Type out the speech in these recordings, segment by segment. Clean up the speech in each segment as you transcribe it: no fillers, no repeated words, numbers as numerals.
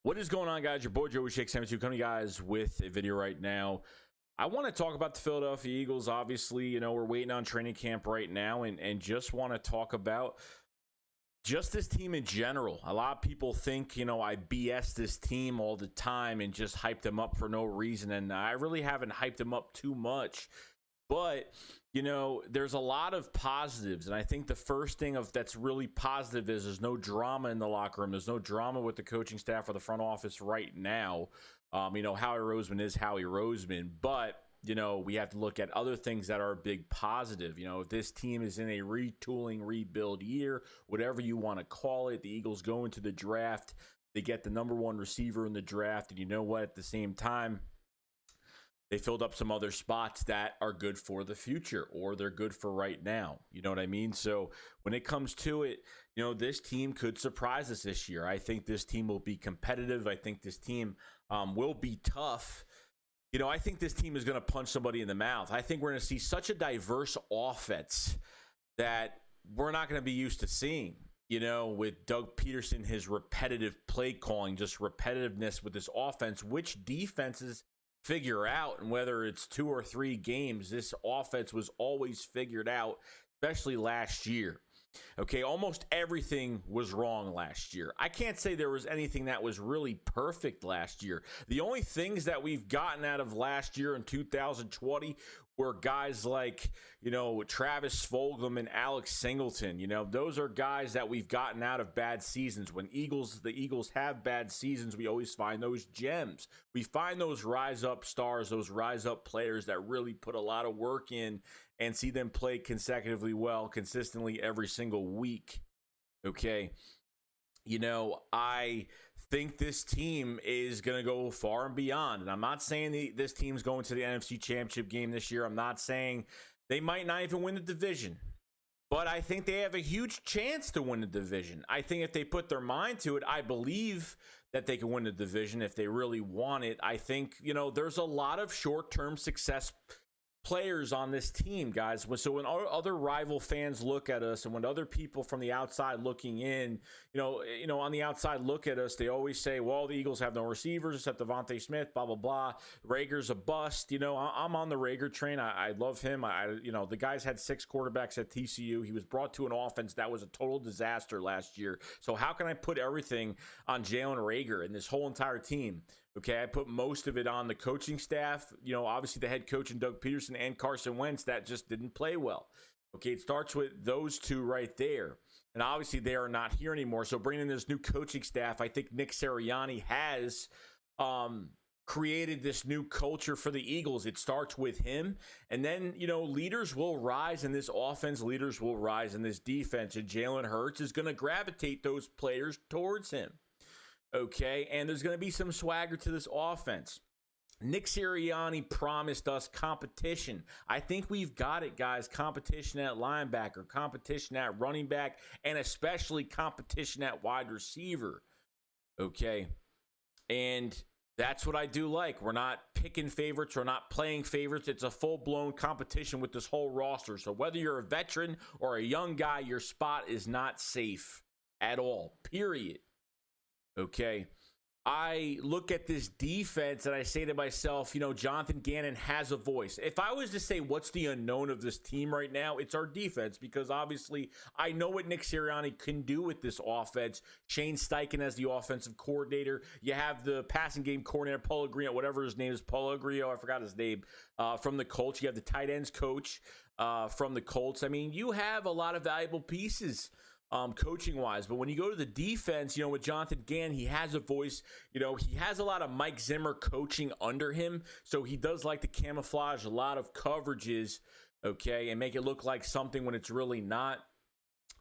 What is going on, guys? Your boy Joey Shake 72 coming to you guys with a video right now. I want to talk about the Philadelphia Eagles. Obviously, you know, we're waiting on training camp right now, and just want to talk about just this team in general. A lot of people think, you know, I BS this team all the time and just hype them up for no reason, and I really haven't hyped them up too much. But, you know, there's a lot of positives, and I think the first thing that's really positive is there's no drama in the locker room. There's no drama with the coaching staff or the front office right now. You know, Howie Roseman is Howie Roseman, but, you know, we have to look at other things that are a big positive. You know, if this team is in a retooling, rebuild year, whatever you want to call it, the Eagles go into the draft, they get the #1 receiver in the draft, and you know what, at the same time, they filled up some other spots that are good for the future, or they're good for right now. You know what I mean? So when it comes to it, you know, this team could surprise us this year. I think this team will be competitive. I think this team will be tough. You know, I think this team is going to punch somebody in the mouth. I think we're going to see such a diverse offense that we're not going to be used to seeing. You know, with Doug Peterson, his repetitive play calling, just repetitiveness with this offense, which defenses figure out, and whether it's 2 or 3 games, this offense was always figured out, especially last year. Okay, almost everything was wrong last year. I can't say there was anything that was really perfect last year. The only things that we've gotten out of last year in 2020 were guys like, you know, Travis Fulgham and Alex Singleton. You know, those are guys that we've gotten out of bad seasons. When the Eagles have bad seasons, we always find those gems. We find those rise up stars, those rise up players that really put a lot of work in and see them play consecutively well, consistently every single week. Okay. You know, I think this team is going to go far and beyond. And I'm not saying this team's going to the NFC Championship game this year. I'm not saying they might not even win the division. But I think they have a huge chance to win the division. I think if they put their mind to it, I believe that they can win the division if they really want it. I think, you know, there's a lot of short-term success players on this team, guys. So when other rival fans look at us, and when other people from the outside looking in, you know, on the outside look at us, they always say, well, the Eagles have no receivers except Devontae Smith, blah, blah, blah. Rager's a bust. You know, I'm on the Rager train. I love him. You know, the guy's had 6 quarterbacks at TCU. He was brought to an offense that was a total disaster last year. So how can I put everything on Jalen Rager and this whole entire team? Okay, I put most of it on the coaching staff. You know, obviously the head coach and Doug Peterson and Carson Wentz that just didn't play well. Okay, it starts with those two right there. And obviously they are not here anymore. So bringing in this new coaching staff, I think Nick Sirianni has created this new culture for the Eagles. It starts with him. And then, you know, leaders will rise in this offense. Leaders will rise in this defense. And Jalen Hurts is going to gravitate those players towards him. Okay, and there's going to be some swagger to this offense. Nick Sirianni promised us competition. I think we've got it, guys. Competition at linebacker, competition at running back, and especially competition at wide receiver. Okay, and that's what I do like. We're not picking favorites. We're not playing favorites. It's a full-blown competition with this whole roster. So whether you're a veteran or a young guy, your spot is not safe at all, period. Okay, I look at this defense and I say to myself, you know, Jonathan Gannon has a voice. If I was to say what's the unknown of this team right now, it's our defense, because obviously I know what Nick Sirianni can do with this offense. Shane Steichen as the offensive coordinator. You have the passing game coordinator, Pellegrino, whatever his name is, Pellegrino, I forgot his name, from the Colts. You have the tight ends coach from the Colts. I mean, you have a lot of valuable pieces coaching wise, but when you go to the defense, you know, with Jonathan Gann, he has a voice. You know, he has a lot of Mike Zimmer coaching under him, so he does like to camouflage a lot of coverages, okay, and make it look like something when it's really not.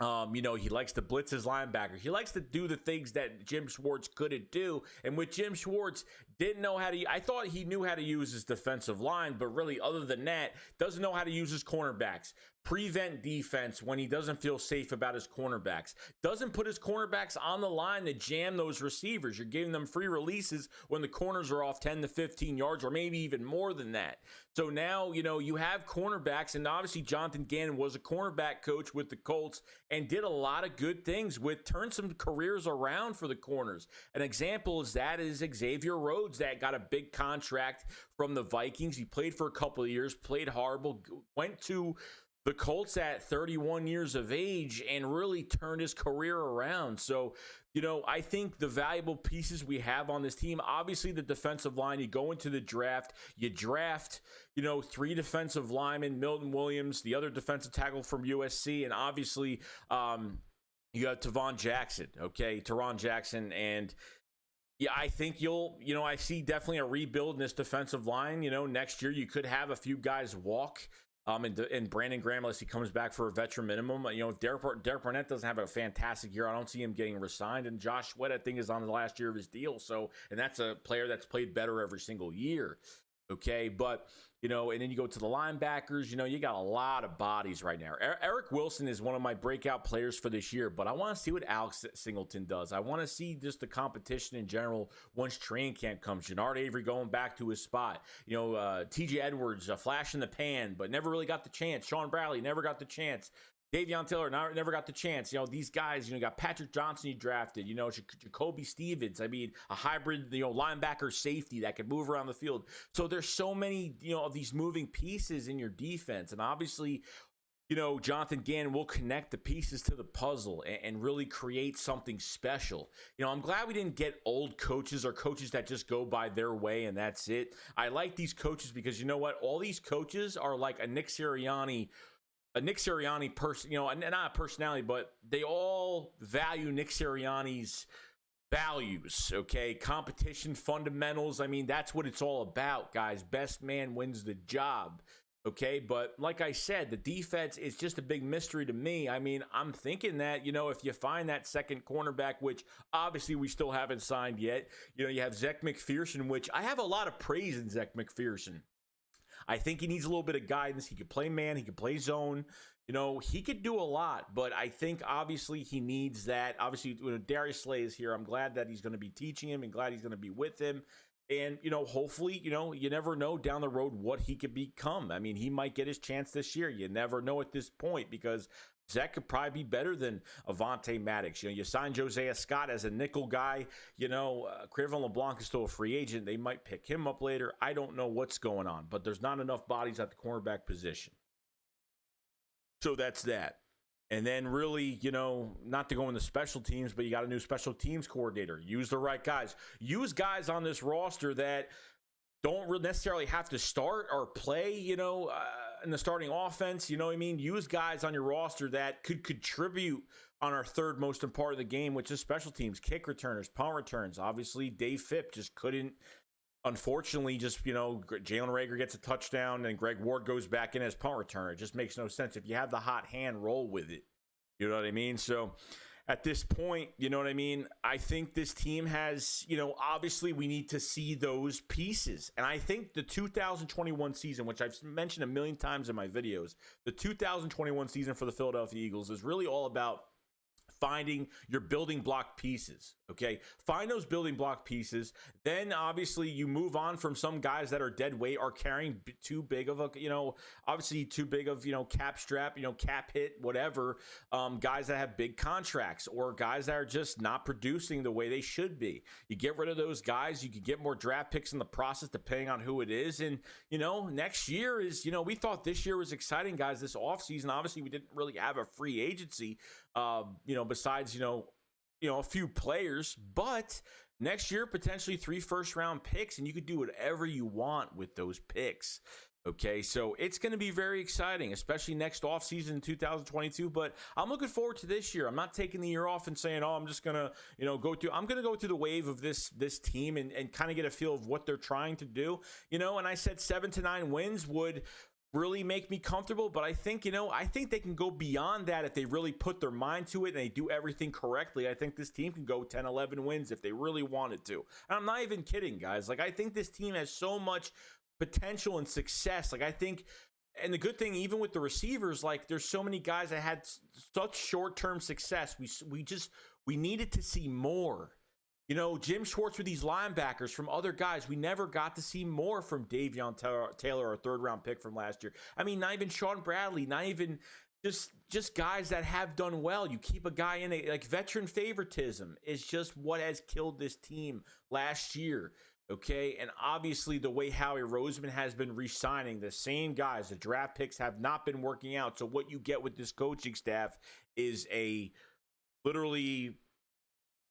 You know, he likes to blitz his linebacker. He likes to do the things that Jim Schwartz couldn't do. And with Jim Schwartz, didn't know how to, I thought he knew how to use his defensive line, but really, other than that, doesn't know how to use his cornerbacks. prevent defense when he doesn't feel safe about his cornerbacks, doesn't put his cornerbacks on the line to jam those receivers. You're giving them free releases when the corners are off 10 to 15 yards or maybe even more than that. So now, you have cornerbacks, and obviously Jonathan Gannon was a cornerback coach with the Colts and did a lot of good things turned some careers around for the corners. An example is Xavier Rhodes, that got a big contract from the Vikings. He played for a couple of years, played horrible, went to the Colts at 31 years of age and really turned his career around. So, I think the valuable pieces we have on this team, obviously the defensive line, you go into the draft, you draft, 3 defensive linemen, Milton Williams, the other defensive tackle from USC, and obviously you have Teron Jackson, and yeah, I think I see definitely a rebuild in this defensive line. Next year you could have a few guys walk. And Brandon Graham, unless he comes back for a veteran minimum. Derek Barnett doesn't have a fantastic year. I don't see him getting re-signed. And Josh Sweat, I think, is on the last year of his deal. And that's a player that's played better every single year. Okay, but and then you go to the linebackers. You got a lot of bodies right now. Eric Wilson is one of my breakout players for this year, but I want to see what Alex Singleton does. I want to see just the competition in general once training camp comes. Jannard Avery going back to his spot. TJ Edwards, a flash in the pan, but never really got the chance. Sean Bradley never got the chance. Davion Taylor never got the chance. These guys, you got Patrick Johnson you drafted, Jacoby Stevens. I mean, a hybrid, linebacker safety that can move around the field. So there's so many, of these moving pieces in your defense. And obviously, Jonathan Gannon will connect the pieces to the puzzle and really create something special. I'm glad we didn't get old coaches or coaches that just go by their way and that's it. I like these coaches because you know what? All these coaches are like a Nick Sirianni person, and not a personality, but they all value Nick Sirianni's values, okay? Competition, fundamentals. I mean, that's what it's all about, guys. Best man wins the job, okay? But like I said, the defense is just a big mystery to me. I mean, I'm thinking that, if you find that second cornerback, which obviously we still haven't signed yet, you have Zech McPherson, which I have a lot of praise in Zech McPherson. I think he needs a little bit of guidance. He could play man. He could play zone. He could do a lot, but I think obviously he needs that. Obviously, when Darius Slay is here, I'm glad that he's going to be teaching him and glad he's going to be with him. And, hopefully, you never know down the road what he could become. I mean, he might get his chance this year. You never know at this point because Zach could probably be better than Avonte Maddox. You signed Josiah Scott as a nickel guy. Crevin LeBlanc is still a free agent. They might pick him up later. I don't know what's going on, but there's not enough bodies at the cornerback position. So that's that. And then really, not to go into special teams, but you got a new special teams coordinator. Use the right guys. Use guys on this roster that don't necessarily have to start or play, in the starting offense. You know what I mean? Use guys on your roster that could contribute on our third most important part of the game, which is special teams, kick returners, punt returns. Obviously, Dave Phipp just couldn't. Unfortunately, Jalen Reagor gets a touchdown and Greg Ward goes back in as punt returner. It just makes no sense. If you have the hot hand, roll with it. You know what I mean? So at this point, you know what I mean? I think this team has, obviously we need to see those pieces. And I think the 2021 season, which I've mentioned a million times in my videos, the 2021 season for the Philadelphia Eagles is really all about finding your building block pieces, okay? Find those building block pieces. Then obviously you move on from some guys that are dead weight or carrying too big of a, obviously too big of, cap strap, cap hit, whatever. Guys that have big contracts or guys that are just not producing the way they should be. You get rid of those guys. You can get more draft picks in the process depending on who it is. And, next year is, we thought this year was exciting, guys, this offseason. Obviously we didn't really have a free agency, besides, a few players, but next year, potentially 3 first-round picks, and you could do whatever you want with those picks. Okay, so it's going to be very exciting, especially next offseason in 2022, but I'm looking forward to this year. I'm not taking the year off and saying, I'm just going to, I'm going to go through the wave of this team and kind of get a feel of what they're trying to do, and I said 7 to 9 wins would really make me comfortable, but I think they can go beyond that if they really put their mind to it and they do everything correctly. I think this team can go 10, 11 wins if they really wanted to. And I'm not even kidding, guys. I think this team has so much potential and success. I think And the good thing, even with the receivers, like there's so many guys that had such short-term success. We needed to see more. You know, Jim Schwartz with these linebackers from other guys. We never got to see more from Davion Taylor, our third-round pick from last year. I mean, not even Sean Bradley, not even just guys that have done well. You keep a guy in it, like veteran favoritism is just what has killed this team last year. Okay, and obviously the way Howie Roseman has been re-signing the same guys, the draft picks have not been working out. So what you get with this coaching staff is literally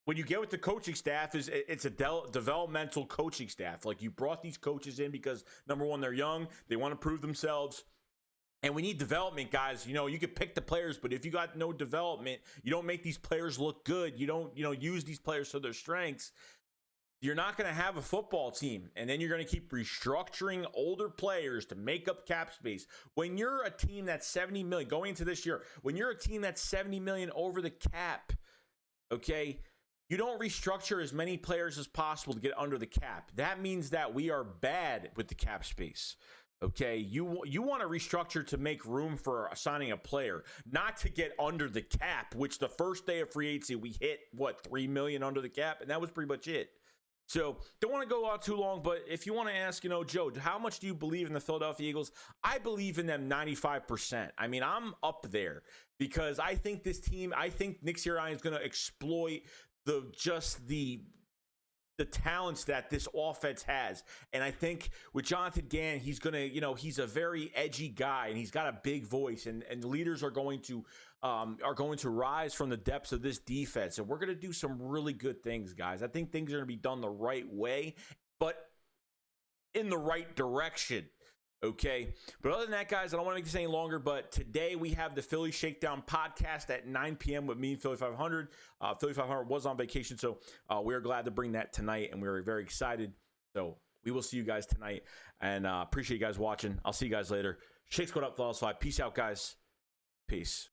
what you get with the coaching staff is it's a developmental coaching staff. Like, you brought these coaches in because, number one, they're young, they want to prove themselves, and we need development guys. You know, you could pick the players, but if you got no development, you don't make these players look good, you don't, use these players to their strengths, you're not going to have a football team. And then you're going to keep restructuring older players to make up cap space. When you're a team that's 70 million going into this year, when you're a team that's 70 million over the cap, okay, you don't restructure as many players as possible to get under the cap. That means that we are bad with the cap space. Okay, you want to restructure to make room for signing a player, not to get under the cap, which the first day of free agency we hit, 3 million under the cap, and that was pretty much it. So don't want to go out too long, but if you want to ask, Joe, how much do you believe in the Philadelphia Eagles? I believe in them 95%. I mean, I'm up there because I think this team, I think Nick Sirianni is going to exploit the talents that this offense has. And I think with Jonathan Gann, he's going to, he's a very edgy guy and he's got a big voice, and leaders are going to rise from the depths of this defense. And we're going to do some really good things, guys. I think things are going to be done the right way, but in the right direction. Okay. But other than that, guys, I don't want to make this any longer, but today we have the Philly Shakedown podcast at 9 p.m. with me and Philly 500. Philly 500 was on vacation, so we are glad to bring that tonight, and we are very excited. So we will see you guys tonight, and appreciate you guys watching. I'll see you guys later. Shakes going up, Flawless 5. Peace out, guys. Peace.